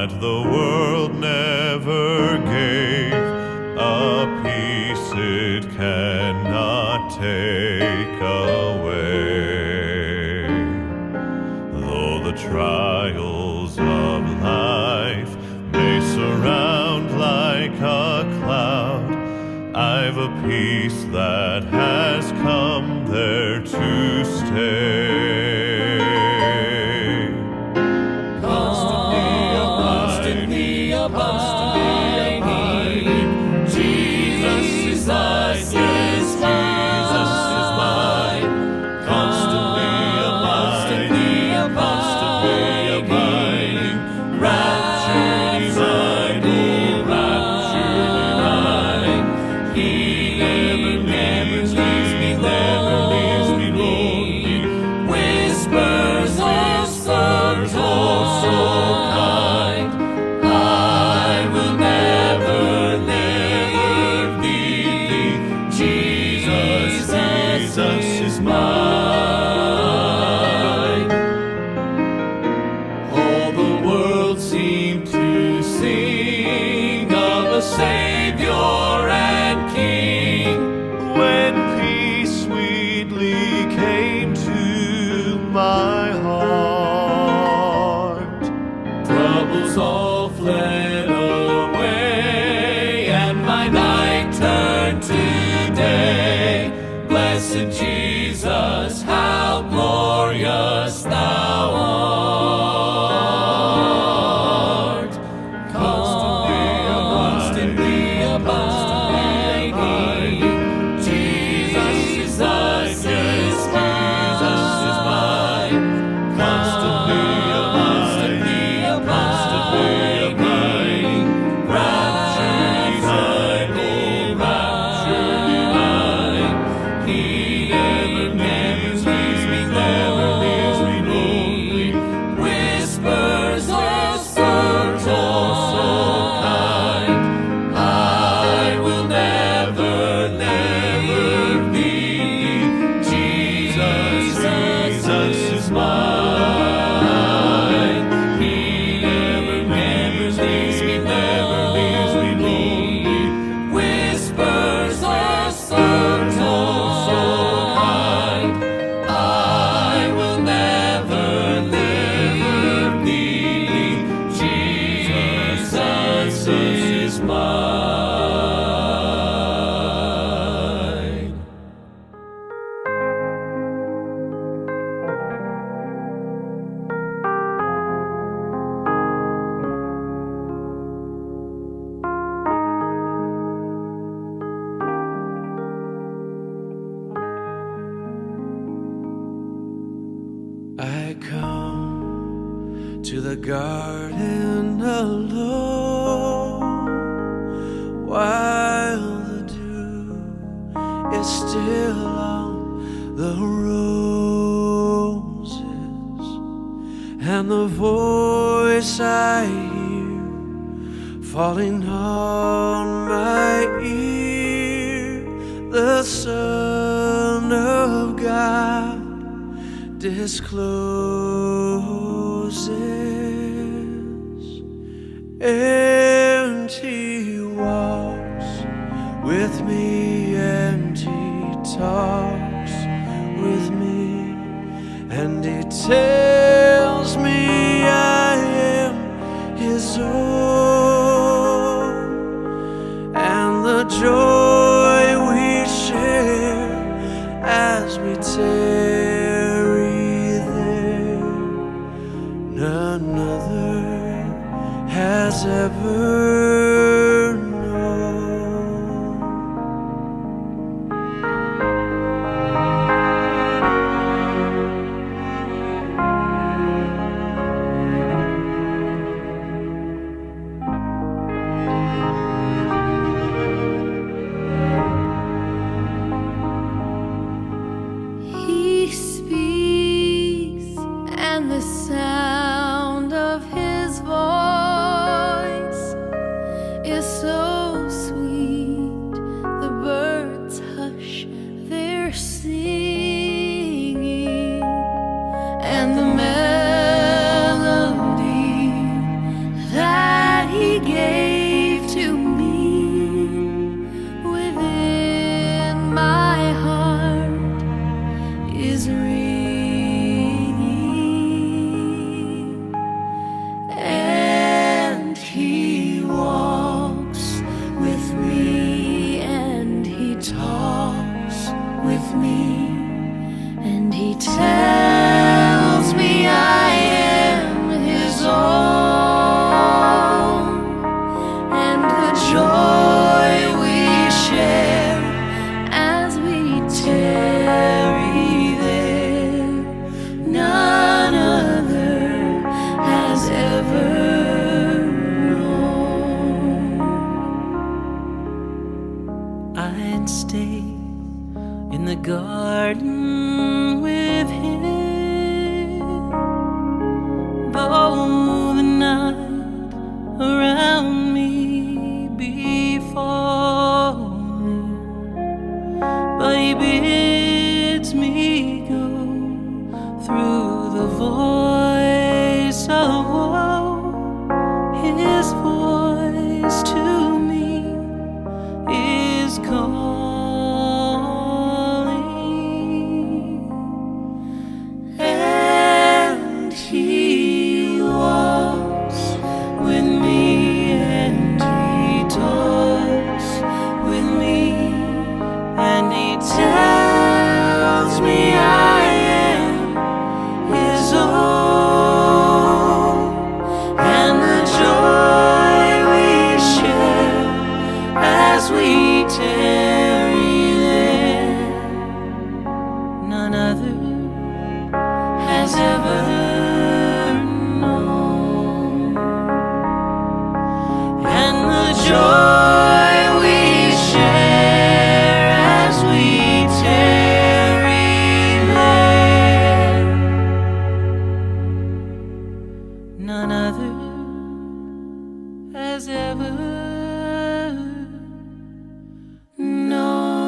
that the world never gave, a peace it cannot take away. Though the trials of life may surround like a cloud, I've a peace that has come there to stay. Constantly abiding, Jesus is thine, yes, Jesus is mine. Constantly abiding, rapture divine, oh, rapture divine. He never leaves me lonely. Whispers of sorrow so kind, I will never leave thee. Jesus is mine. All the world seemed to sing of a Savior and King. when peace sweetly came to my heart, Troubles all fled away, and my night turned to day. Blessed Jesus, how glorious thou art. Constantly abiding, Jesus is thine, yes, Jesus is mine. Constantly abiding, rapture divine, oh, rapture divine. He never leaves me lonely. Whispers of sorrow so kind, I will never leave thee. Jesus is mine. He never leaves me lonely. Whispers of sorrow so kind, I will never leave thee. Jesus is mine. I come to the garden alone while the dew is still on the roses, and the voice I hear falling on my ear, the Son of God discloses, and he walks with me, and he talks with me, and he tells me I am his own, and the joy we share as we tarry there, none other has ever known. with me, and He tells me I am His own, and the joy we share as we tarry there, none other has ever known. I'd stay in the garden with Him, though the night around me be falling, but He bids me go through the voice of woe. His voice to me is calling, and He walks with me, and He talks with me, and He tells me I am His own, and the joy we share as we tarry there, none other has ever known. And the joy we share as we tarry there, none other has ever known.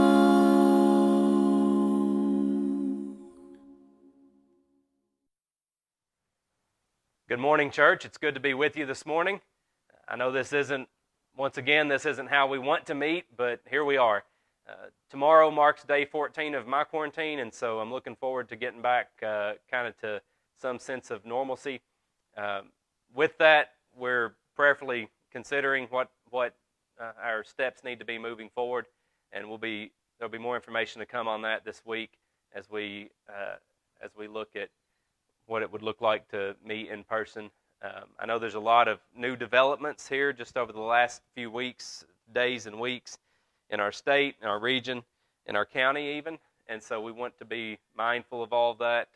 Good morning, church. It's good to be with you this morning. I know this isn't how we want to meet, but here we are. Tomorrow marks day 14 of my quarantine, and so I'm looking forward to getting back kind of to some sense of normalcy. With that, we're prayerfully considering what our steps need to be moving forward, and there'll be more information to come on that this week as we look at what it would look like to meet in person. I know there's a lot of new developments here just over the last few days and weeks in our state, in our region, in our county even, and so we want to be mindful of all of that.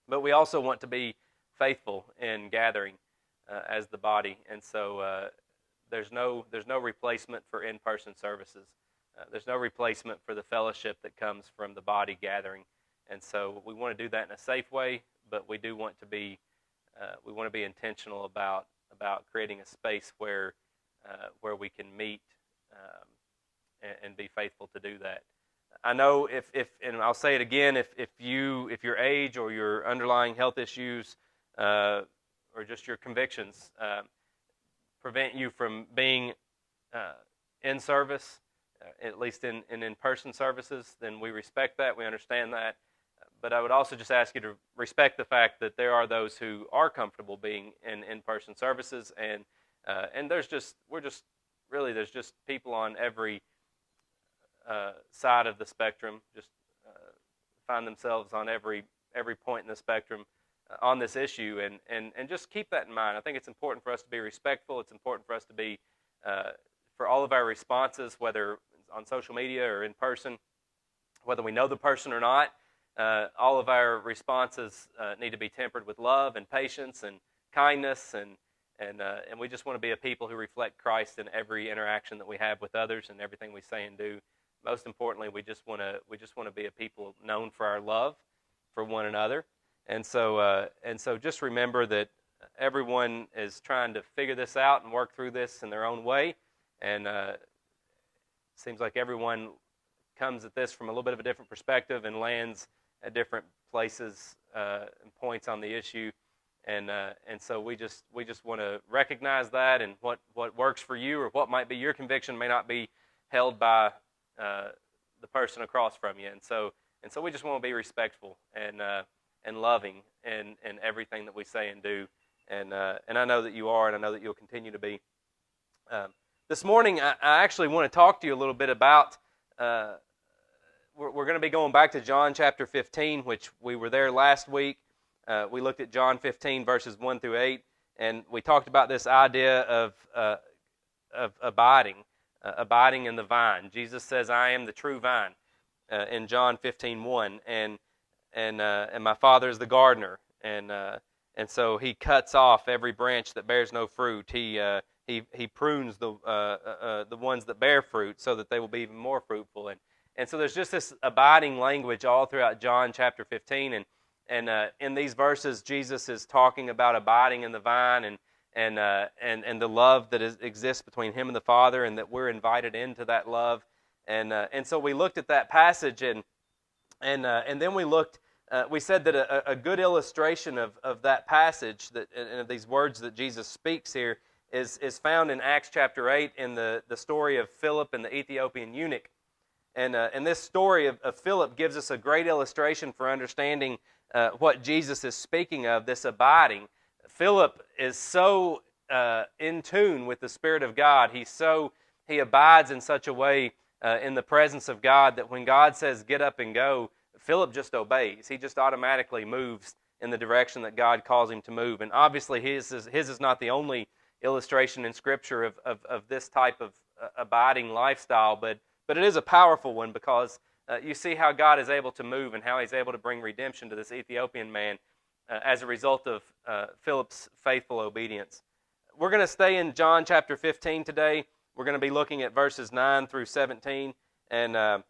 But we also want to be faithful in gathering as the body, and so there's no replacement for in-person services. There's no replacement for the fellowship that comes from the body gathering. And so we want to do that in a safe way, but we do want to be intentional about creating a space where we can meet and be faithful to do that. I know if and I'll say it again, if your age or your underlying health issues or just your convictions prevent you from being in service, at least in in-person services, then we respect that, we understand that. But I would also just ask you to respect the fact that there are those who are comfortable being in in-person services, and there's just people on every side of the spectrum, just find themselves on every point in the spectrum on this issue, and just keep that in mind. I think it's important for us to be respectful. It's important for us to be for all of our responses, whether on social media or in person, whether we know the person or not. All of our responses need to be tempered with love and patience and kindness, and we just want to be a people who reflect Christ in every interaction that we have with others and everything we say and do. Most importantly, we just want to be a people known for our love for one another, and so just remember that everyone is trying to figure this out and work through this in their own way, and it seems like everyone comes at this from a little bit of a different perspective and lands at different places and points on the issue, and so we just want to recognize that, and what works for you or what might be your conviction may not be held by the person across from you, and so we just want to be respectful and loving in everything that we say and do, and I know that you are, and I know that you'll continue to be. This morning, I actually want to talk to you a little bit about we're going to be going back to John chapter 15, which we were there last week. We looked at John 15, verses 1 through 8, and we talked about this idea of abiding in the vine. Jesus says, "I am the true vine," in John 15:1, and my Father is the gardener, and so He cuts off every branch that bears no fruit. He prunes the ones that bear fruit so that they will be even more fruitful. And so there's just this abiding language all throughout John chapter 15. And in these verses, Jesus is talking about abiding in the vine and the love that exists between Him and the Father, and that we're invited into that love. And so we looked at that passage, and then we said that a good illustration of that passage and of these words that Jesus speaks here is found in Acts chapter 8 in the story of Philip and the Ethiopian eunuch. And this story of Philip gives us a great illustration for understanding what Jesus is speaking of, this abiding. Philip is so in tune with the Spirit of God. He abides in such a way in the presence of God that when God says get up and go, Philip just obeys. He just automatically moves in the direction that God calls him to move. And obviously his is not the only illustration in Scripture of this type of abiding lifestyle, but it is a powerful one, because you see how God is able to move and how He's able to bring redemption to this Ethiopian man as a result of Philip's faithful obedience. We're going to stay in John chapter 15 today. We're going to be looking at verses 9 through 17, and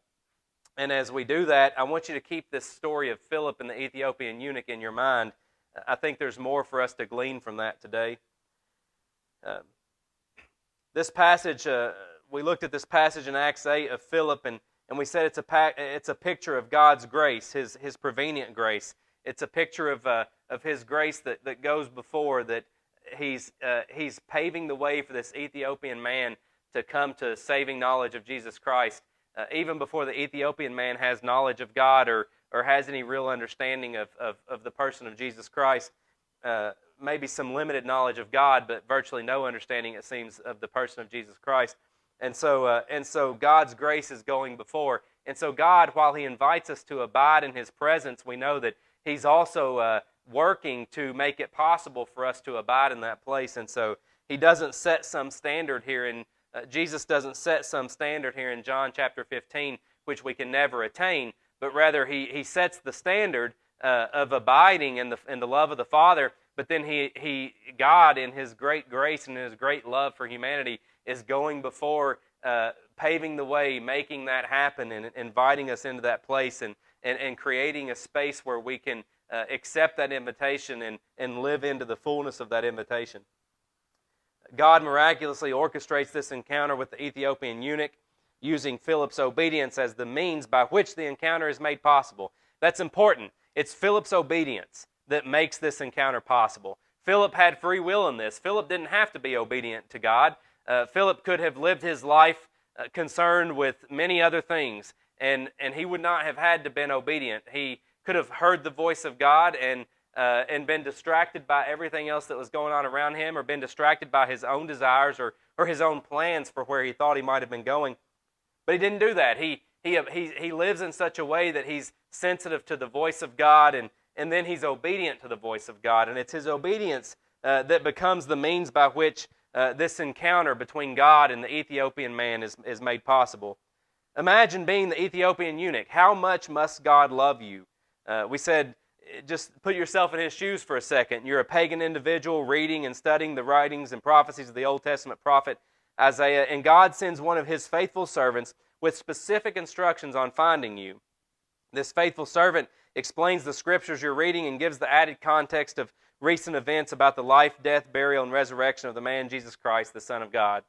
as we do that, I want you to keep this story of Philip and the Ethiopian eunuch in your mind. I think there's more for us to glean from that today. This passage, we looked at this passage in Acts 8 of Philip, and we said it's a picture of God's grace, His prevenient grace. It's a picture of His grace that goes before, that He's paving the way for this Ethiopian man to come to saving knowledge of Jesus Christ, even before the Ethiopian man has knowledge of God or has any real understanding of the person of Jesus Christ. Maybe some limited knowledge of God, but virtually no understanding, it seems, of the person of Jesus Christ. And so God's grace is going before. And so God, while He invites us to abide in His presence, we know that He's also working to make it possible for us to abide in that place. And so He doesn't set some standard here, and Jesus doesn't set some standard here in John chapter 15, which we can never attain, but rather He sets the standard of abiding in the love of the Father. But then God, in His great grace and His great love for humanity, is going before, paving the way, making that happen, and inviting us into that place, and creating a space where we can accept that invitation and live into the fullness of that invitation. God miraculously orchestrates this encounter with the Ethiopian eunuch, using Philip's obedience as the means by which the encounter is made possible. That's important. It's Philip's obedience that makes this encounter possible. Philip had free will in this. Philip didn't have to be obedient to God. Philip could have lived his life concerned with many other things, and he would not have had to been obedient. He could have heard the voice of God and been distracted by everything else that was going on around him, or been distracted by his own desires or his own plans for where he thought he might have been going. But he didn't do that. He lives in such a way that he's sensitive to the voice of God, and then he's obedient to the voice of God. And it's his obedience that becomes the means by which this encounter between God and the Ethiopian man is made possible. Imagine being the Ethiopian eunuch. How much must God love you? We said, just put yourself in His shoes for a second. You're a pagan individual reading and studying the writings and prophecies of the Old Testament prophet Isaiah, and God sends one of His faithful servants with specific instructions on finding you. This faithful servant explains the scriptures you're reading and gives the added context of recent events about the life, death, burial, and resurrection of the man Jesus Christ, the Son of God.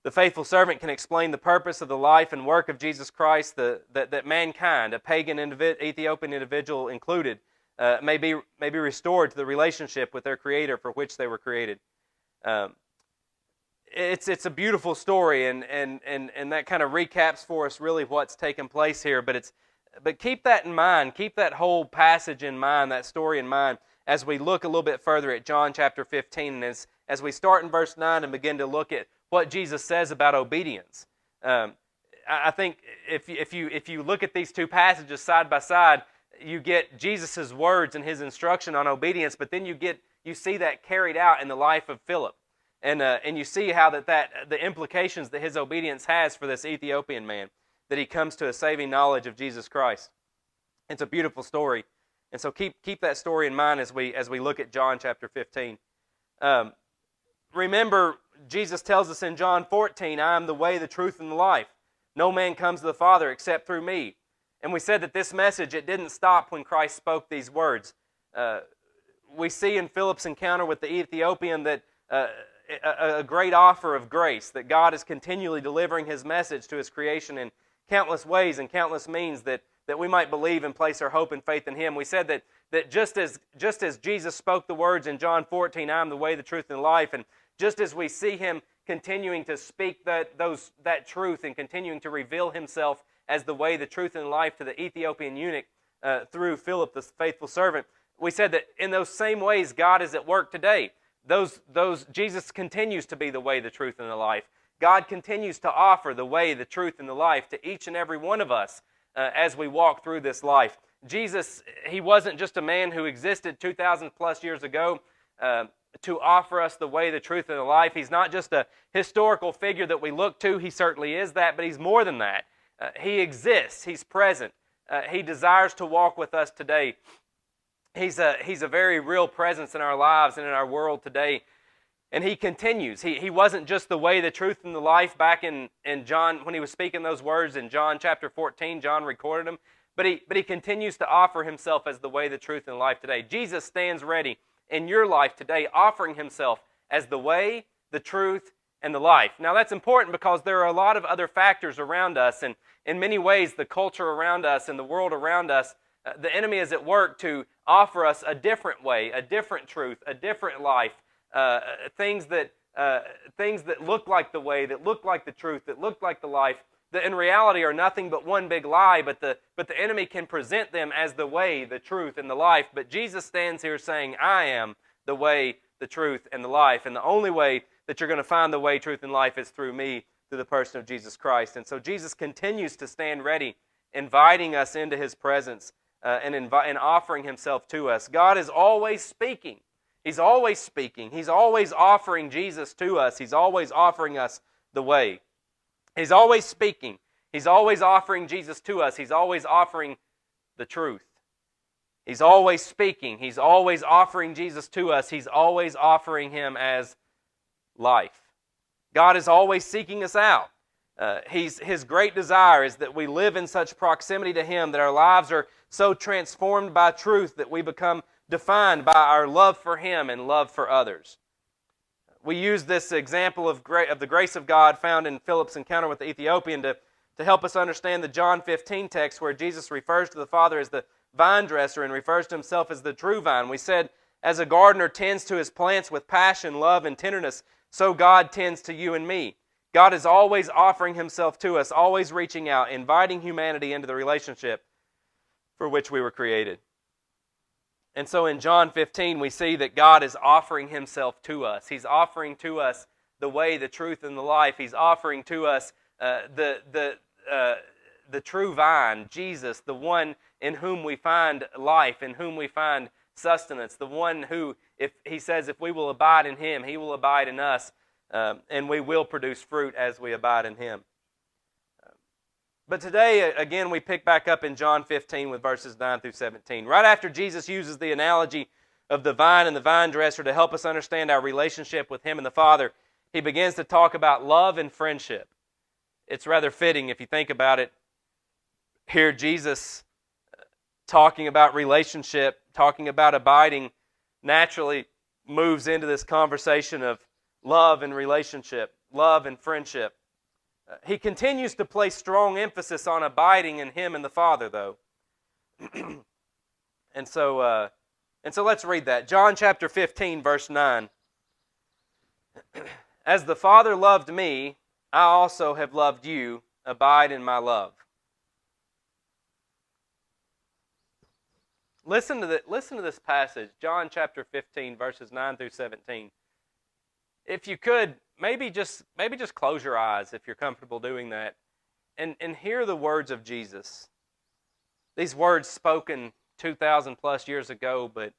The faithful servant can explain the purpose of the life and work of Jesus Christ, that mankind, a pagan Ethiopian individual included, may be restored to the relationship with their Creator for which they were created. It's a beautiful story, and that kind of recaps for us really what's taken place here. But keep that in mind. Keep that whole passage in mind, that story in mind, as we look a little bit further at John chapter 15, and as we start in verse 9 and begin to look at what Jesus says about obedience. I I think if you look at these two passages side by side, you get Jesus' words and his instruction on obedience, but then you see that carried out in the life of Philip. And you see how the implications that his obedience has for this Ethiopian man, that he comes to a saving knowledge of Jesus Christ. It's a beautiful story. And so keep that story in mind as we look at John chapter 15. Remember, Jesus tells us in John 14, I am the way, the truth, and the life. No man comes to the Father except through me. And we said that this message, it didn't stop when Christ spoke these words. We see in Philip's encounter with the Ethiopian that a great offer of grace, that God is continually delivering his message to his creation in countless ways and countless means that we might believe and place our hope and faith in him. We said that just as Jesus spoke the words in John 14, I am the way, the truth, and the life, and just as we see him continuing to speak that truth and continuing to reveal himself as the way, the truth, and the life to the Ethiopian eunuch through Philip, the faithful servant, we said that in those same ways God is at work today. Jesus continues to be the way, the truth, and the life. God continues to offer the way, the truth, and the life to each and every one of us as we walk through this life. Jesus, he wasn't just a man who existed 2,000 plus years ago to offer us the way, the truth, and the life. He's not just a historical figure that we look to. He certainly is that, but he's more than that. He exists. He's present. He desires to walk with us today. He's a very real presence in our lives and in our world today. And he continues. He wasn't just the way, the truth, and the life back in John, when he was speaking those words in John chapter 14, John recorded them. But he continues to offer himself as the way, the truth, and the life today. Jesus stands ready in your life today, offering himself as the way, the truth, and the life. Now that's important because there are a lot of other factors around us, and in many ways the culture around us and the world around us, the enemy is at work to offer us a different way, a different truth, a different life, things that look like the way, that look like the truth, that look like the life, that in reality are nothing but one big lie, but the enemy can present them as the way, the truth, and the life. But Jesus stands here saying, I am the way, the truth, and the life. And the only way that you're going to find the way, truth, and life is through me, through the person of Jesus Christ. And so Jesus continues to stand ready, inviting us into his presence and offering himself to us. God is always speaking. He's always speaking. He's always offering Jesus to us. He's always offering us the way. He's always speaking. He's always offering Jesus to us. He's always offering the truth. He's always speaking. He's always offering Jesus to us. He's always offering him as life. God is always seeking us out. His great desire is that we live in such proximity to him, that our lives are so transformed by truth that we become defined by our love for him and love for others. We use this example of the grace of God found in Philip's encounter with the Ethiopian to help us understand the John 15 text where Jesus refers to the Father as the vine dresser and refers to himself as the true vine. We said, as a gardener tends to his plants with passion, love, and tenderness, so God tends to you and me. God is always offering himself to us, always reaching out, inviting humanity into the relationship for which we were created. And so in John 15, we see that God is offering himself to us. He's offering to us the way, the truth, and the life. He's offering to us the true vine, Jesus, the one in whom we find life, in whom we find sustenance, the one who, if he says, if we will abide in him, he will abide in us, and we will produce fruit as we abide in him. But today, again, we pick back up in John 15 with verses 9 through 17. Right after Jesus uses the analogy of the vine and the vine dresser to help us understand our relationship with him and the Father, he begins to talk about love and friendship. It's rather fitting if you think about it. Here Jesus talking about relationship, talking about abiding, naturally moves into this conversation of love and relationship, love and friendship. He continues to place strong emphasis on abiding in him and the Father, though. And so let's read that. John chapter 15, verse 9. As the Father loved me, I also have loved you. Abide in my love. Listen to this passage, John chapter 15, verses 9 through 17. If you could, maybe just close your eyes if you're comfortable doing that, And hear the words of Jesus. These words spoken 2,000 plus years ago, but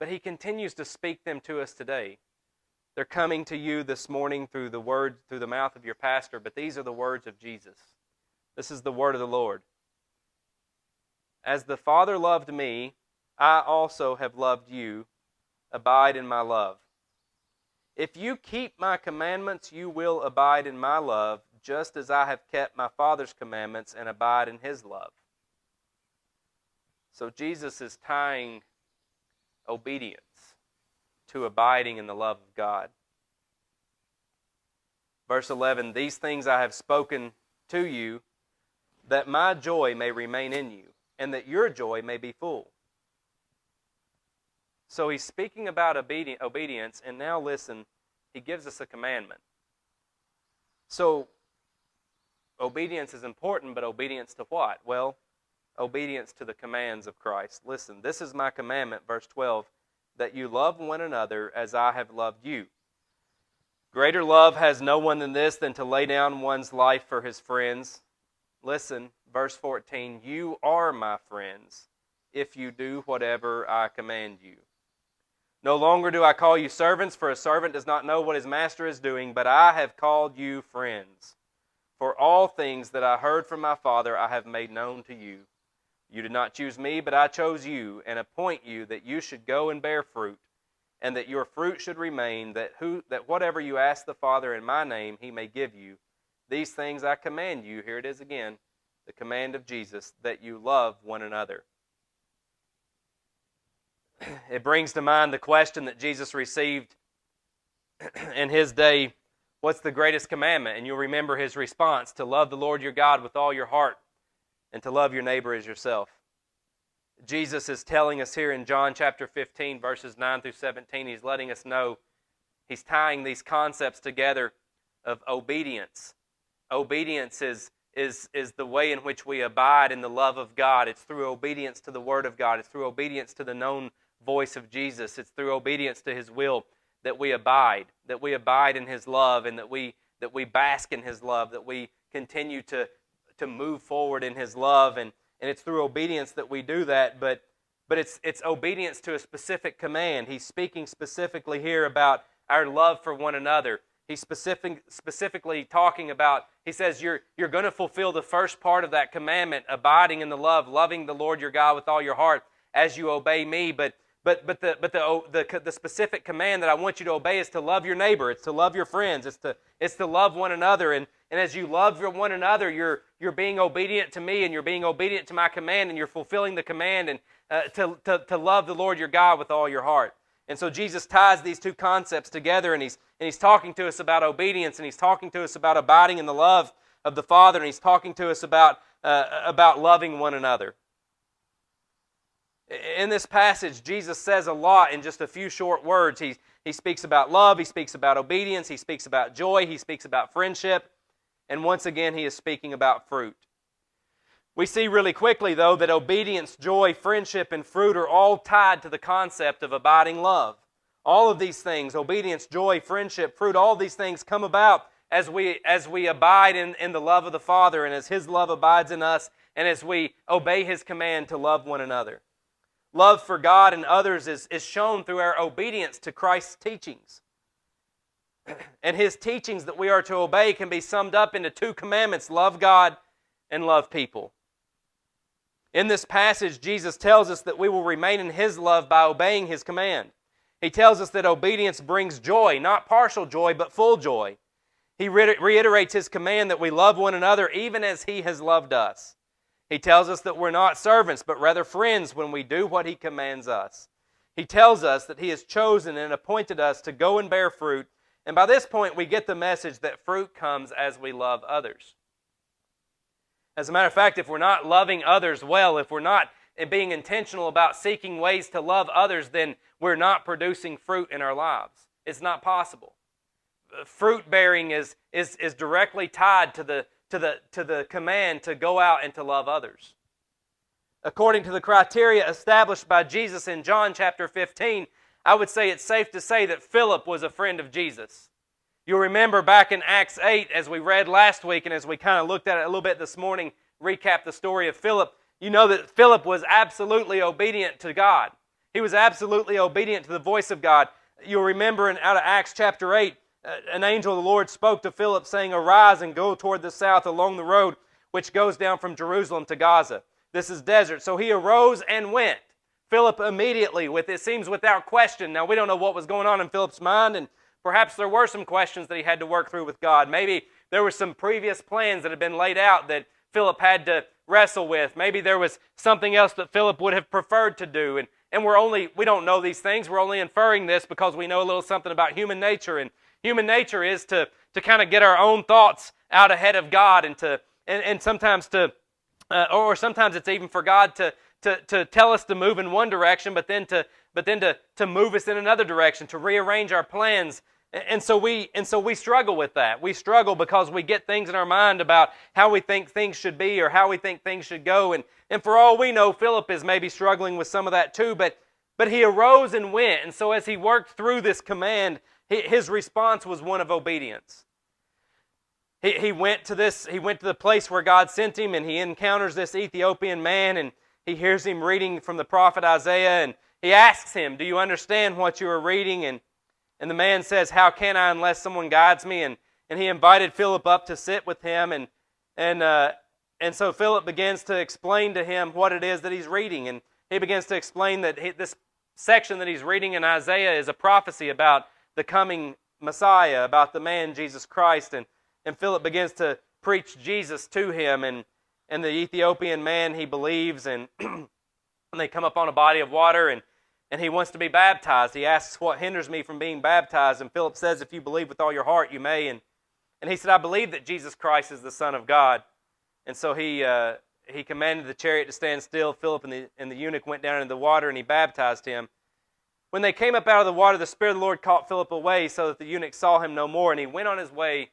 He continues to speak them to us today. They're coming to you this morning through the mouth of your pastor, but these are the words of Jesus. This is the word of the Lord. As the Father loved me, I also have loved you. Abide in my love. If you keep my commandments, you will abide in my love, just as I have kept my Father's commandments and abide in His love. So Jesus is tying obedience to abiding in the love of God. Verse 11, these things I have spoken to you, that my joy may remain in you, and that your joy may be full. So he's speaking about obedience, and now listen, he gives us a commandment. So, obedience is important, but obedience to what? Well, obedience to the commands of Christ. Listen, this is my commandment, verse 12, that you love one another as I have loved you. Greater love has no one than this, than to lay down one's life for his friends. Listen, verse 14, you are my friends, if you do whatever I command you. No longer do I call you servants, for a servant does not know what his master is doing, but I have called you friends. For all things that I heard from my Father I have made known to you. You did not choose me, but I chose you, and appoint you that you should go and bear fruit, and that your fruit should remain, that whatever you ask the Father in my name, He may give you. These things I command you, here it is again, the command of Jesus, that you love one another. It brings to mind the question that Jesus received in His day, what's the greatest commandment? And you'll remember His response, to love the Lord your God with all your heart, and to love your neighbor as yourself. Jesus is telling us here in John chapter 15, verses 9 through 17, He's letting us know, He's tying these concepts together of obedience. Obedience is the way in which we abide in the love of God. It's through obedience to the Word of God. It's through obedience to the known voice of Jesus. It's through obedience to His will that we abide in His love, and that we bask in His love, that we continue to move forward in His love, and it's through obedience that we do that, but it's obedience to a specific command. He's speaking specifically here about our love for one another. He's specifically talking about, he says, you're going to fulfill the first part of that commandment, abiding in the love, loving the Lord your God with all your heart as you obey me, but the specific command that I want you to obey is to love your neighbor. It's to love your friends. It's to love one another. And as you love one another, you're being obedient to me, and you're being obedient to my command, and you're fulfilling the command, and to love the Lord your God with all your heart. And so Jesus ties these two concepts together, and he's talking to us about obedience, and He's talking to us about abiding in the love of the Father, and He's talking to us about loving one another. In this passage, Jesus says a lot in just a few short words. He speaks about love, He speaks about obedience, He speaks about joy, He speaks about friendship, and once again He is speaking about fruit. We see really quickly, though, that obedience, joy, friendship, and fruit are all tied to the concept of abiding love. All of these things, obedience, joy, friendship, fruit, all these things come about as we abide in the love of the Father, and as His love abides in us, and as we obey His command to love one another. Love for God and others is shown through our obedience to Christ's teachings. And His teachings that we are to obey can be summed up into two commandments: love God and love people. In this passage, Jesus tells us that we will remain in His love by obeying His command. He tells us that obedience brings joy, not partial joy, but full joy. He reiterates His command that we love one another even as He has loved us. He tells us that we're not servants, but rather friends when we do what He commands us. He tells us that He has chosen and appointed us to go and bear fruit, and by this point we get the message that fruit comes as we love others. As a matter of fact, if we're not loving others well, if we're not being intentional about seeking ways to love others, then we're not producing fruit in our lives. It's not possible. Fruit bearing is directly tied to the command to go out and to love others. According to the criteria established by Jesus in John chapter 15, I would say it's safe to say that Philip was a friend of Jesus. You'll remember back in Acts 8, as we read last week and as we kind of looked at it a little bit this morning, recap the story of Philip, you know that Philip was absolutely obedient to God. He was absolutely obedient to the voice of God. You'll remember out of Acts chapter 8, an angel of the Lord spoke to Philip saying, "Arise and go toward the south along the road which goes down from Jerusalem to Gaza. This is desert." So he arose and went. Philip immediately, it seems without question. Now we don't know what was going on in Philip's mind, and perhaps there were some questions that he had to work through with God. Maybe there were some previous plans that had been laid out that Philip had to wrestle with. Maybe there was something else that Philip would have preferred to do. And we don't know these things. We're only inferring this because we know a little something about human nature. And human nature is to kind of get our own thoughts out ahead of God and sometimes or sometimes it's even for God to tell us to move in one direction, but then to move us in another direction, to rearrange our plans. And so we struggle with that. We struggle because we get things in our mind about how we think things should be or how we think things should go. And for all we know, Philip is maybe struggling with some of that too, but he arose and went. And so as he worked through this command, his response was one of obedience. He went to the place where God sent him, and he encounters this Ethiopian man, and he hears him reading from the prophet Isaiah, and he asks him, "Do you understand what you are reading?" And the man says, "How can I unless someone guides me?" And he invited Philip up to sit with him, and so Philip begins to explain to him what it is that he's reading, and he begins to explain that this section that he's reading in Isaiah is a prophecy about the coming Messiah, about the man Jesus Christ, and Philip begins to preach Jesus to him, and the Ethiopian man, he believes, and they come up on a body of water, and he wants to be baptized. He asks, "What hinders me from being baptized?" And Philip says, "If you believe with all your heart, you may." And he said, "I believe that Jesus Christ is the Son of God." And so he commanded the chariot to stand still. Philip and the eunuch went down into the water, and he baptized him. When they came up out of the water, the Spirit of the Lord caught Philip away so that the eunuch saw him no more, and he went on his way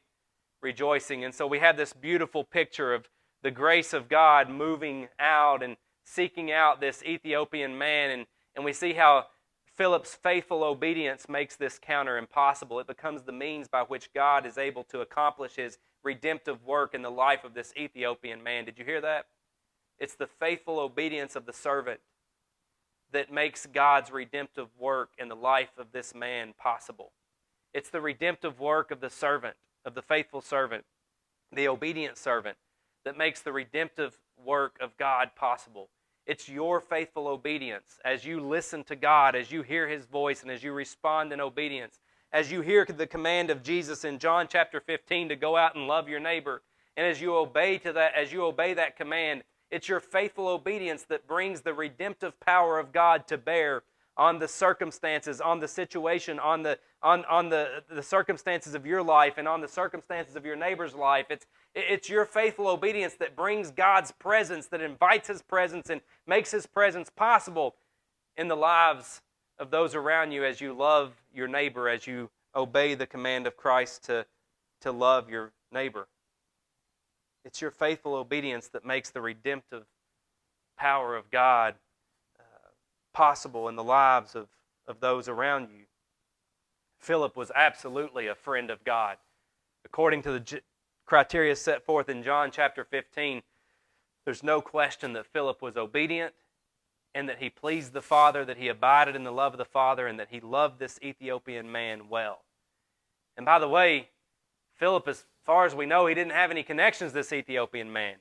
rejoicing. And so we have this beautiful picture of the grace of God moving out and seeking out this Ethiopian man, and we see how Philip's faithful obedience makes this counter impossible. It becomes the means by which God is able to accomplish His redemptive work in the life of this Ethiopian man. Did you hear that? It's the faithful obedience of the servant that makes God's redemptive work in the life of this man possible. It's the redemptive work of the servant, of the faithful servant, the obedient servant, that makes the redemptive work of God possible. It's your faithful obedience as you listen to God, as you hear His voice, and as you respond in obedience, as you hear the command of Jesus in John chapter 15 to go out and love your neighbor, and as you obey that command, it's your faithful obedience that brings the redemptive power of God to bear on the circumstances, on the situation, on the circumstances of your life and on the circumstances of your neighbor's life. It's your faithful obedience that brings God's presence, that invites His presence and makes His presence possible in the lives of those around you as you love your neighbor, as you obey the command of Christ to love your neighbor. It's your faithful obedience that makes the redemptive power of God possible in the lives of those around you. Philip was absolutely a friend of God. According to the criteria set forth in John chapter 15, there's no question that Philip was obedient and that he pleased the Father, that he abided in the love of the Father, and that he loved this Ethiopian man well. And by the way, Philip, as far as we know, he didn't have any connections to this Ethiopian man.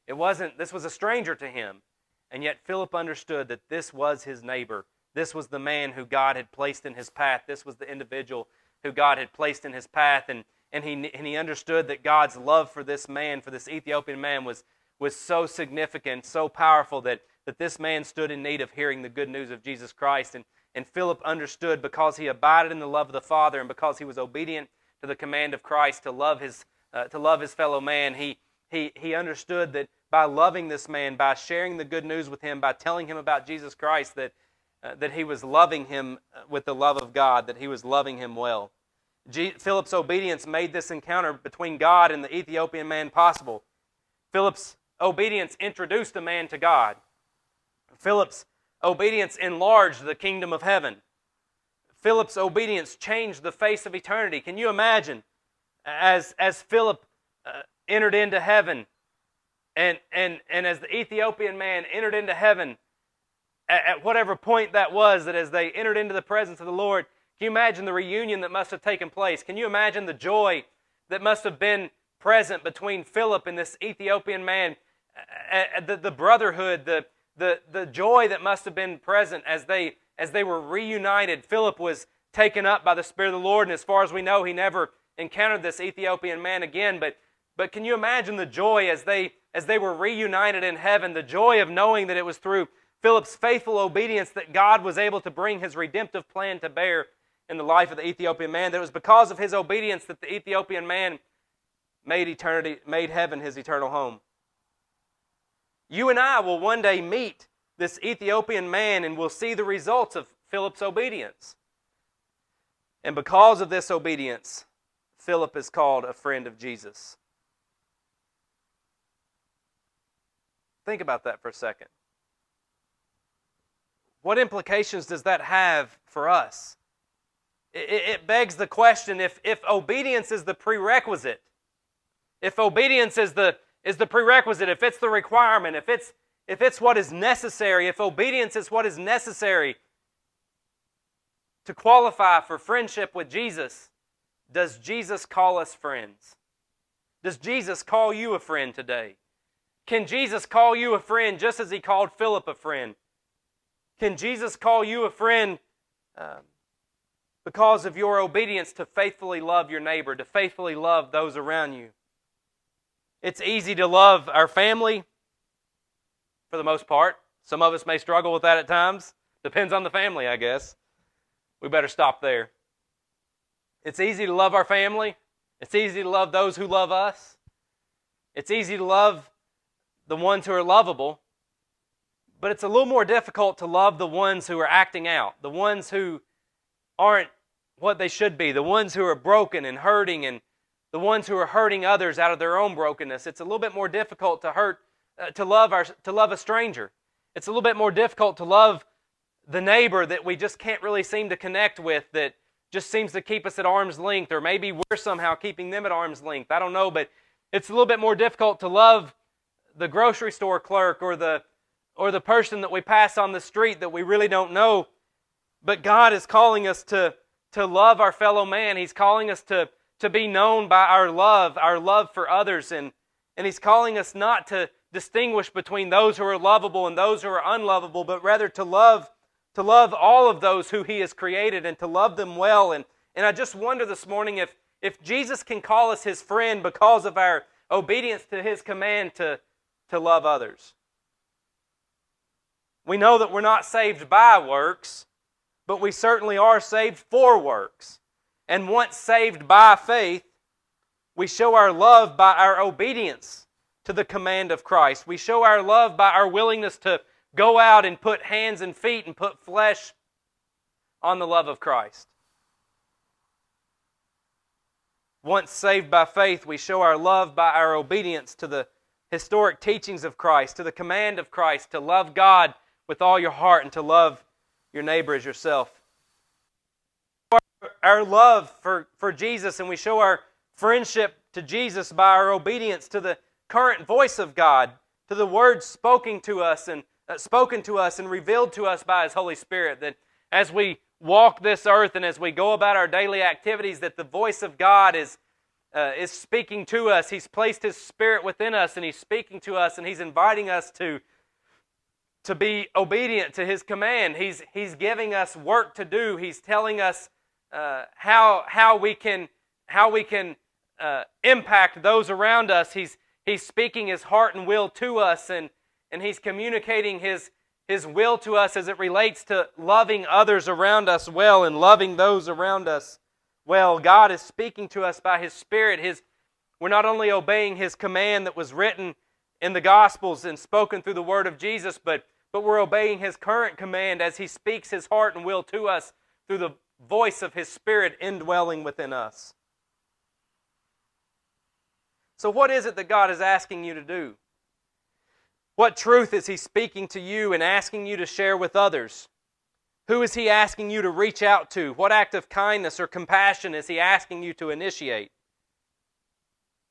This was a stranger to him. And yet Philip understood that this was his neighbor. This was the man who God had placed in his path. This was the individual who God had placed in his path. And he understood that God's love for this man, for this Ethiopian man, was so significant, so powerful that this man stood in need of hearing the good news of Jesus Christ. And Philip understood, because he abided in the love of the Father and because he was obedient to the command of Christ to love his fellow man, he understood that by loving this man, by sharing the good news with him, by telling him about Jesus Christ, that he was loving him with the love of God, that he was loving him well. Philip's obedience made this encounter between God and the Ethiopian man possible. Philip's obedience introduced a man to God. Philip's obedience enlarged the kingdom of heaven. Philip's obedience changed the face of eternity. Can you imagine as Philip entered into heaven, and as the Ethiopian man entered into heaven, at whatever point that was, that as they entered into the presence of the Lord, can you imagine the reunion that must have taken place? Can you imagine the joy that must have been present between Philip and this Ethiopian man? The brotherhood, the joy that must have been present as they were reunited. Philip was taken up by the Spirit of the Lord, and as far as we know, he never encountered this Ethiopian man again. But can you imagine the joy as they were reunited in heaven, the joy of knowing that it was through Philip's faithful obedience that God was able to bring His redemptive plan to bear in the life of the Ethiopian man, that it was because of his obedience that the Ethiopian man made heaven his eternal home. You and I will one day meet this Ethiopian man and we'll see the results of Philip's obedience. And because of this obedience, Philip is called a friend of Jesus. Think about that for a second. What implications does that have for us? It begs the question, if obedience is the prerequisite, if obedience is the prerequisite, if it's the requirement, if it's what is necessary, if obedience is what is necessary to qualify for friendship with Jesus, does Jesus call us friends? Does Jesus call you a friend today? Can Jesus call you a friend just as He called Philip a friend? Can Jesus call you a friend because of your obedience to faithfully love your neighbor, to faithfully love those around you? It's easy to love our family, for the most part. Some of us may struggle with that at times. Depends on the family, I guess. We better stop there. It's easy to love our family. It's easy to love those who love us. It's easy to love the ones who are lovable. But it's a little more difficult to love the ones who are acting out, the ones who aren't what they should be, the ones who are broken and hurting, and the ones who are hurting others out of their own brokenness. It's a little bit more difficult to love a stranger. It's a little bit more difficult to love the neighbor that we just can't really seem to connect with, that just seems to keep us at arm's length, or maybe we're somehow keeping them at arm's length. I don't know, but it's a little bit more difficult to love the grocery store clerk or the person that we pass on the street that we really don't know. But God is calling us to love our fellow man. He's calling us to be known by our love for others, and He's calling us not to distinguish between those who are lovable and those who are unlovable, but rather to love all of those who He has created and to love them well. And I just wonder this morning if Jesus can call us His friend because of our obedience to His command to love others. We know that we're not saved by works, but we certainly are saved for works. And once saved by faith, we show our love by our obedience to the command of Christ. We show our love by our willingness to go out and put hands and feet and put flesh on the love of Christ. Once saved by faith, we show our love by our obedience to the historic teachings of Christ, to the command of Christ, to love God with all your heart and to love your neighbor as yourself. Our love for Jesus, and we show our friendship to Jesus by our obedience to the current voice of God, to the words spoken to us and revealed to us by His Holy Spirit, that as we walk this earth and as we go about our daily activities, that the voice of God is speaking to us. He's placed His Spirit within us, and He's speaking to us, and He's inviting us to be obedient to His command. He's giving us work to do. He's telling us how we can impact those around us. He's speaking His heart and will to us, and He's communicating His will to us as it relates to loving others around us well and loving those around us well. God is speaking to us by His Spirit. We're not only obeying His command that was written in the Gospels and spoken through the Word of Jesus, but we're obeying His current command as He speaks His heart and will to us through the voice of His Spirit indwelling within us. So what is it that God is asking you to do? What truth is He speaking to you and asking you to share with others? Who is He asking you to reach out to? What act of kindness or compassion is He asking you to initiate?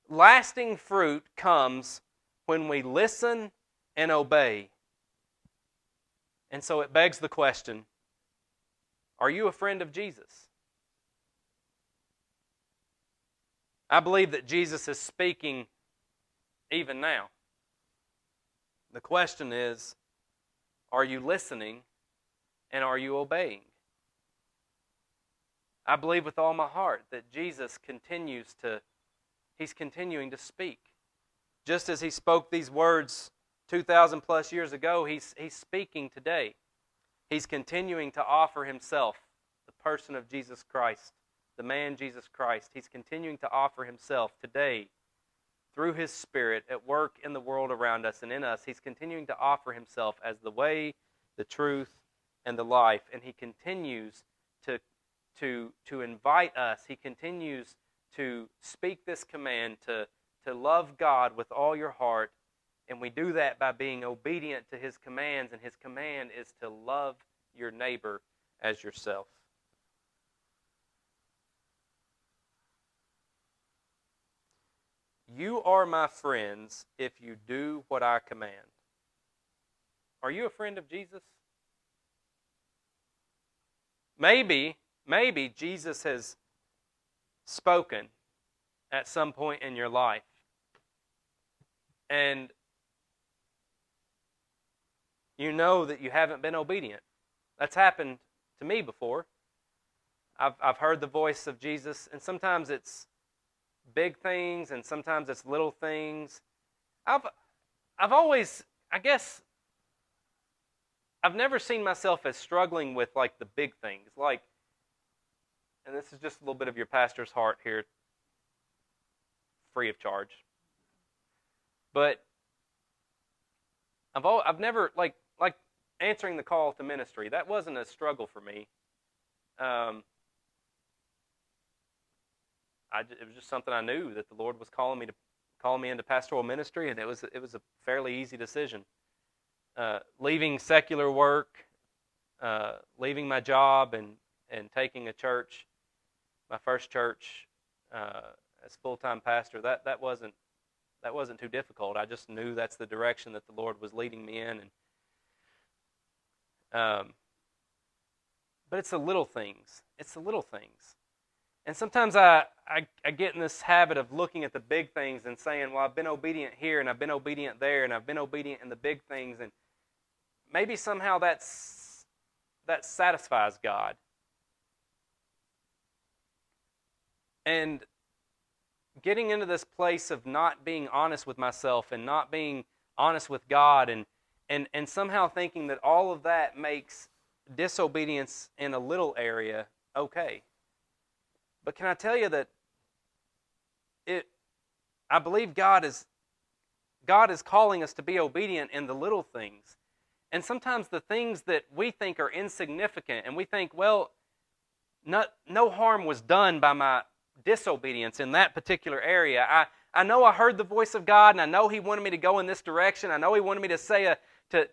lasting fruit comes when we listen and obey. And so it begs the question, are you a friend of Jesus? I believe that Jesus is speaking even now. The question is, are you listening and are you obeying? I believe with all my heart that Jesus He's continuing to speak. Just as He spoke these words 2,000 plus years ago, He's speaking today. He's continuing to offer Himself, the person of Jesus Christ, the man Jesus Christ. He's continuing to offer Himself today through His Spirit at work in the world around us and in us. He's continuing to offer Himself as the way, the truth, and the life. And He continues to invite us. He continues to speak this command to love God with all your heart. And we do that by being obedient to His commands. And His command is to love your neighbor as yourself. You are my friends if you do what I command. Are you a friend of Jesus? Maybe Jesus has spoken at some point in your life. And you know that you haven't been obedient. That's happened to me before. I've heard the voice of Jesus, and sometimes it's big things, and sometimes it's little things. I've always, I guess, I've never seen myself as struggling with like the big things, like, and this is just a little bit of your pastor's heart here, free of charge. But I've never like answering the call to ministry. That wasn't a struggle for me. It was just something I knew that the Lord was calling me into pastoral ministry, and it was a fairly easy decision. Leaving secular work, leaving my job, and taking a church, my first church, as full-time pastor. That wasn't too difficult. I just knew that's the direction that the Lord was leading me in, but it's the little things. It's the little things. And sometimes I get in this habit of looking at the big things and saying, well, I've been obedient here, and I've been obedient there, and I've been obedient in the big things, and maybe somehow that satisfies God. And getting into this place of not being honest with myself and not being honest with God, and somehow thinking that all of that makes disobedience in a little area okay. But can I tell you that I believe God is calling us to be obedient in the little things. And sometimes the things that we think are insignificant, and we think, well, no harm was done by my disobedience in that particular area. I know I heard the voice of God, and I know He wanted me to go in this direction. I know He wanted me to say to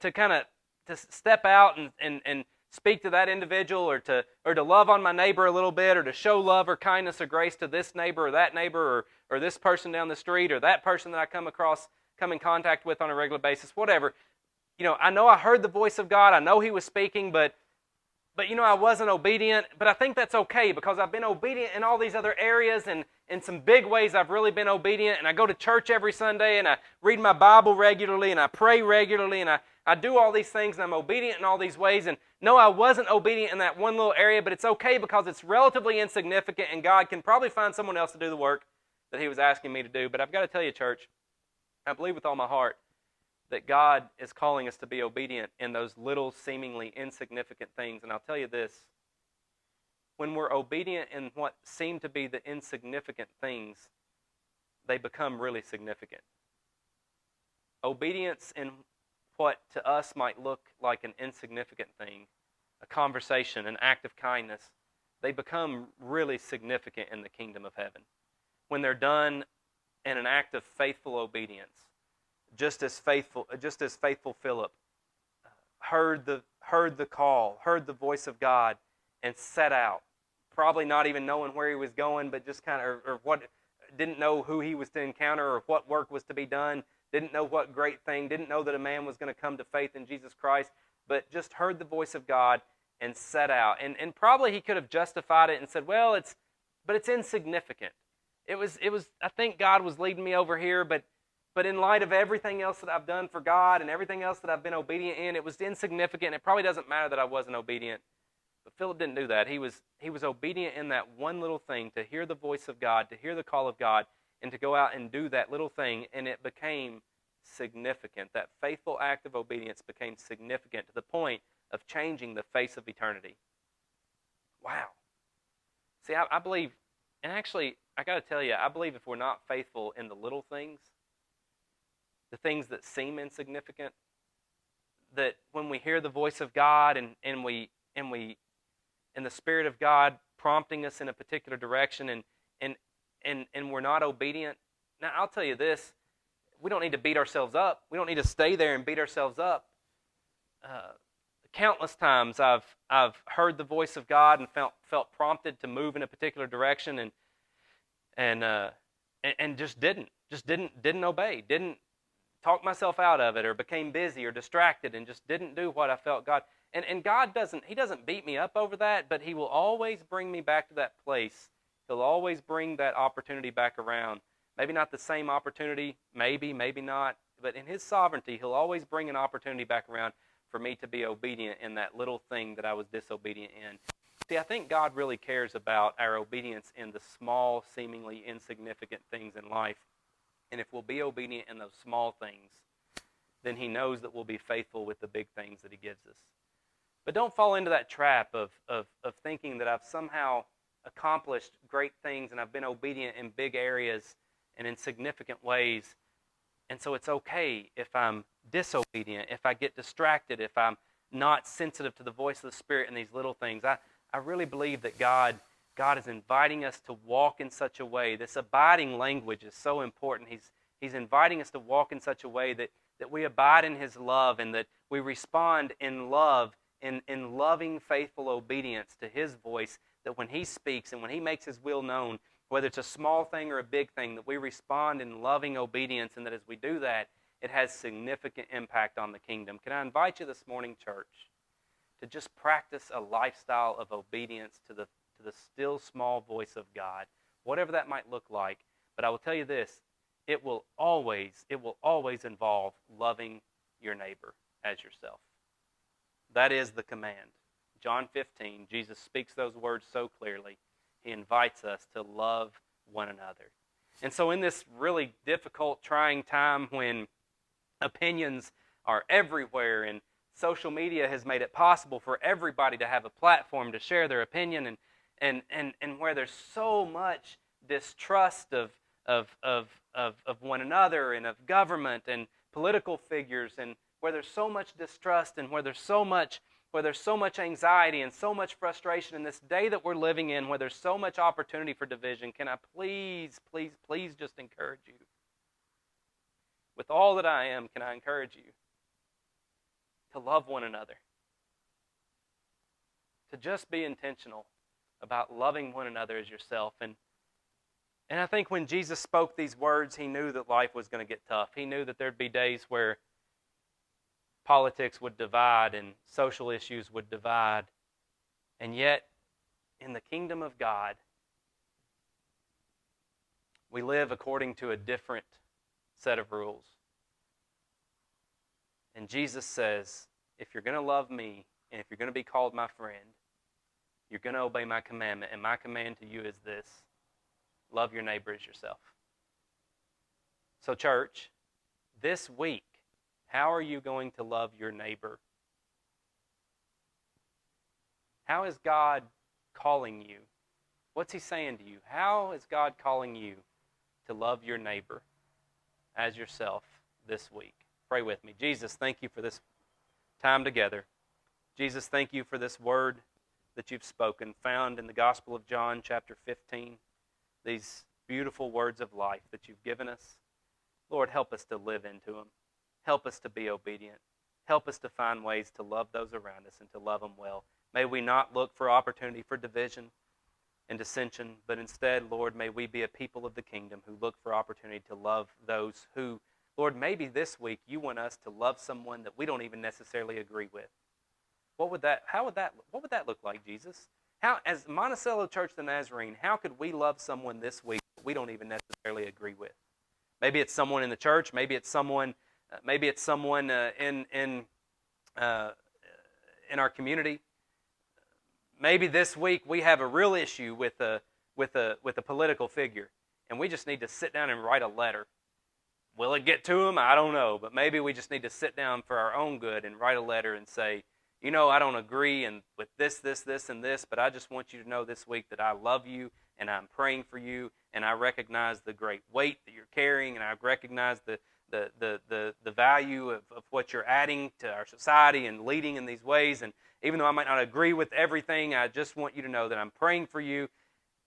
step out and speak to that individual, or to love on my neighbor a little bit, or to show love or kindness or grace to this neighbor or that neighbor, or this person down the street, or that person that I come in contact with on a regular basis, whatever. I know I heard the voice of God. I know He was speaking, but I wasn't obedient. But I think that's okay, because I've been obedient in all these other areas, and in some big ways I've really been obedient, and I go to church every Sunday, and I read my Bible regularly, and I pray regularly, and I do all these things, and I'm obedient in all these ways. And no, I wasn't obedient in that one little area, but it's okay because it's relatively insignificant, and God can probably find someone else to do the work that He was asking me to do. But I've got to tell you, church, I believe with all my heart that God is calling us to be obedient in those little, seemingly insignificant things. And I'll tell you this, when we're obedient in what seem to be the insignificant things, they become really significant. Obedience in what to us might look like an insignificant thing, a conversation, an act of kindness, they become really significant in the kingdom of heaven when they're done in an act of faithful obedience. Just as faithful Philip heard the call, heard the voice of God, and set out, probably not even knowing where he was going, but just kind of, or what, didn't know who he was to encounter or what work was to be done, didn't know what great thing, didn't know that a man was going to come to faith in Jesus Christ, but just heard the voice of God and set out. And probably he could have justified it and said, well, it's insignificant. It was I think God was leading me over here, but in light of everything else that I've done for God and everything else that I've been obedient in, it was insignificant. It probably doesn't matter that I wasn't obedient. But Philip didn't do that. He was obedient in that one little thing, to hear the voice of God, to hear the call of God, and to go out and do that little thing, and it became significant. That faithful act of obedience became significant to the point of changing the face of eternity. Wow. See, I believe, and actually, I got to tell you, I believe if we're not faithful in the little things, the things that seem insignificant, that when we hear the voice of God and the Spirit of God prompting us in a particular direction and we're not obedient. Now, I'll tell you this, we don't need to beat ourselves up. We don't need to stay there and beat ourselves up. Countless times I've heard the voice of God and felt prompted to move in a particular direction and just didn't obey, didn't talk myself out of it, or became busy or distracted and just didn't do what I felt God. And God doesn't beat me up over that, but He will always bring me back to that place. He'll always bring that opportunity back around. Maybe not the same opportunity, maybe not, but in His sovereignty, He'll always bring an opportunity back around for me to be obedient in that little thing that I was disobedient in. See, I think God really cares about our obedience in the small, seemingly insignificant things in life. And if we'll be obedient in those small things, then He knows that we'll be faithful with the big things that He gives us. But don't fall into that trap of thinking that I've somehow accomplished great things and I've been obedient in big areas and in significant ways. And so it's okay if I'm disobedient, if I get distracted, if I'm not sensitive to the voice of the Spirit in these little things. I really believe that God is inviting us to walk in such a way. This abiding language is so important. He's inviting us to walk in such a way that we abide in His love and that we respond in love, in loving, faithful obedience to His voice, that when He speaks and when He makes His will known, whether it's a small thing or a big thing, that we respond in loving obedience, and that as we do that, it has significant impact on the kingdom. Can I invite you this morning, church, to just practice a lifestyle of obedience to the still small voice of God, whatever that might look like. But I will tell you this, it will always involve loving your neighbor as yourself. That is the command. John 15, Jesus speaks those words so clearly. He invites us to love one another. And so in this really difficult, trying time when opinions are everywhere and social media has made it possible for everybody to have a platform to share their opinion, and where there's so much distrust of one another and of government and political figures, and where there's so much distrust and where there's so much anxiety and so much frustration in this day that we're living in, where there's so much opportunity for division, can I please just encourage you? With all that I am, can I encourage you to love one another? To just be intentional about loving one another as yourself. And I think when Jesus spoke these words, He knew that life was going to get tough. He knew that there'd be days where politics would divide and social issues would divide. And yet, in the kingdom of God, we live according to a different set of rules. And Jesus says, if you're going to love me, and if you're going to be called my friend, you're going to obey my commandment. And my command to you is this: love your neighbor as yourself. So church, this week, how are you going to love your neighbor? How is God calling you? What's He saying to you? How is God calling you to love your neighbor as yourself this week? Pray with me. Jesus, thank you for this time together. Jesus, thank you for this word that you've spoken, found in the Gospel of John, chapter 15. These beautiful words of life that you've given us. Lord, help us to live into them. Help us to be obedient. Help us to find ways to love those around us and to love them well. May we not look for opportunity for division. and dissension, but instead, Lord, may we be a people of the kingdom who look for opportunity to love those who, Lord, maybe this week you want us to love someone that we don't even necessarily agree with. What would that look like, Jesus? How, as Monticello Church the Nazarene, how could we love someone this week that we don't even necessarily agree with? Maybe it's someone in the church. Maybe it's someone in our community. Maybe this week we have a real issue with a political figure, and we just need to sit down and write a letter. Will it get to them? I don't know, but maybe we just need to sit down for our own good and write a letter and say, I don't agree with this, and this, but I just want you to know this week that I love you, and I'm praying for you, and I recognize the great weight that you're carrying, and I recognize the value of what you're adding to our society and leading in these ways. And even though I might not agree with everything, I just want you to know that I'm praying for you.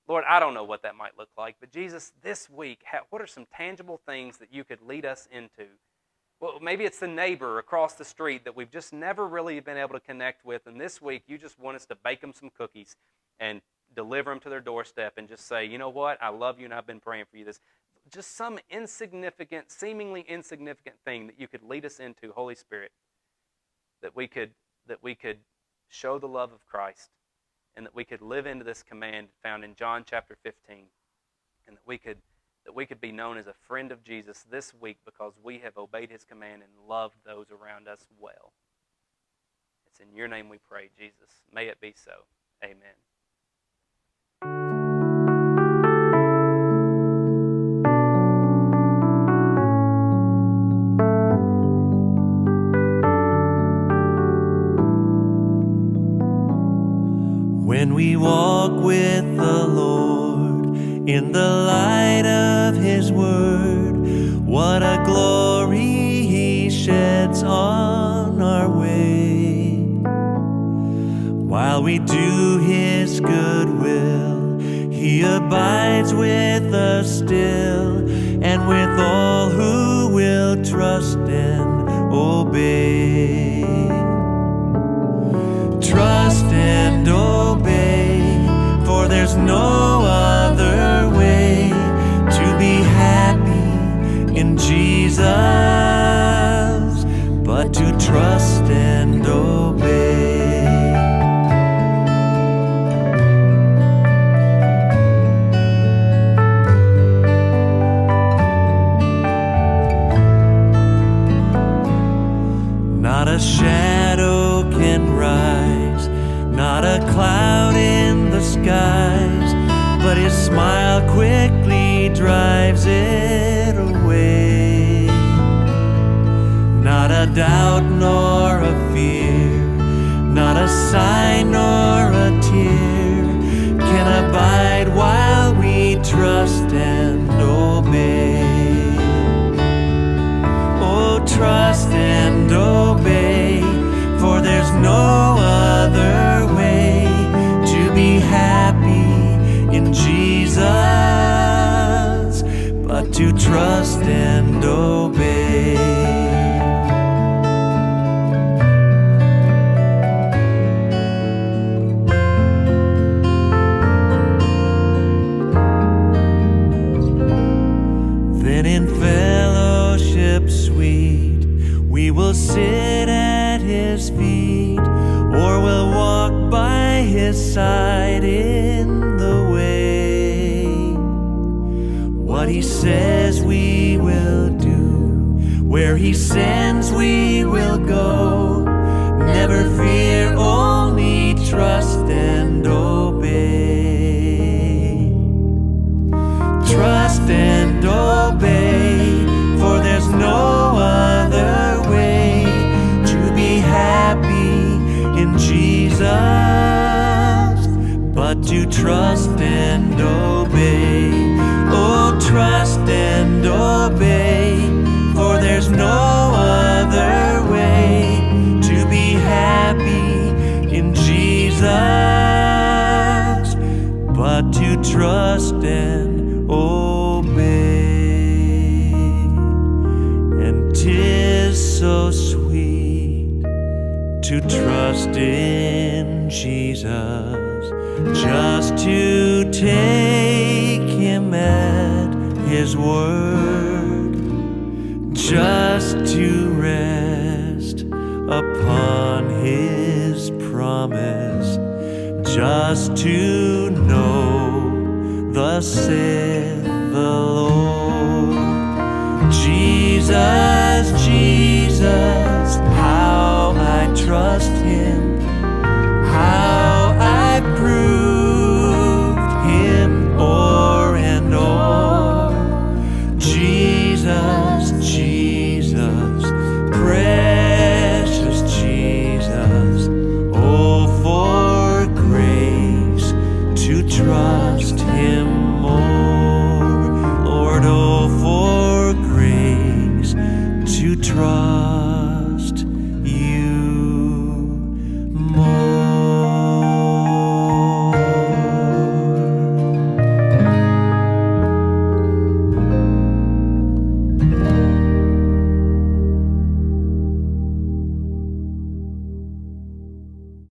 Lord, I don't know what that might look like, but Jesus, this week, what are some tangible things that you could lead us into? Well, maybe it's the neighbor across the street that we've just never really been able to connect with, and this week you just want us to bake them some cookies and deliver them to their doorstep and just say, you know what, I love you and I've been praying for you. This just some insignificant, seemingly insignificant thing that you could lead us into, Holy Spirit, that we could show the love of Christ, and that we could live into this command found in John chapter 15, and that we could be known as a friend of Jesus this week because we have obeyed his command and loved those around us well. It's in your name we pray, Jesus. May it be so. Amen. When we walk with the Lord in the light of his word, what a glory he sheds on our way. While we do his good will, he abides with us still, and with all who will trust and obey. Trust and obey, for there's no other way to be happy in Jesus but to trust and obey. Not a shadow can rise, not a cloud in the skies, but his smile quickly drives it away. Not a doubt nor a fear, not a sign nor a tear can abide while we trust and obey. Oh, trust and obey, for there's no other way to be happy in Jesus but to trust and obey. Then in fellowship sweet we will sit at his feet, or we'll walk by his side in the way. What he says we will do, where he sends we will go. Never fear, only trust and obey. Trust and obey, for there's no other way to be happy in Jesus but to trust and obey. Oh, trust and obey, for there's no other way to be happy in Jesus but to trust and obey. And 'tis so sweet to trust in Jesus just to take him at his word, just to rest upon his promise, just to know thus saith the Lord. Jesus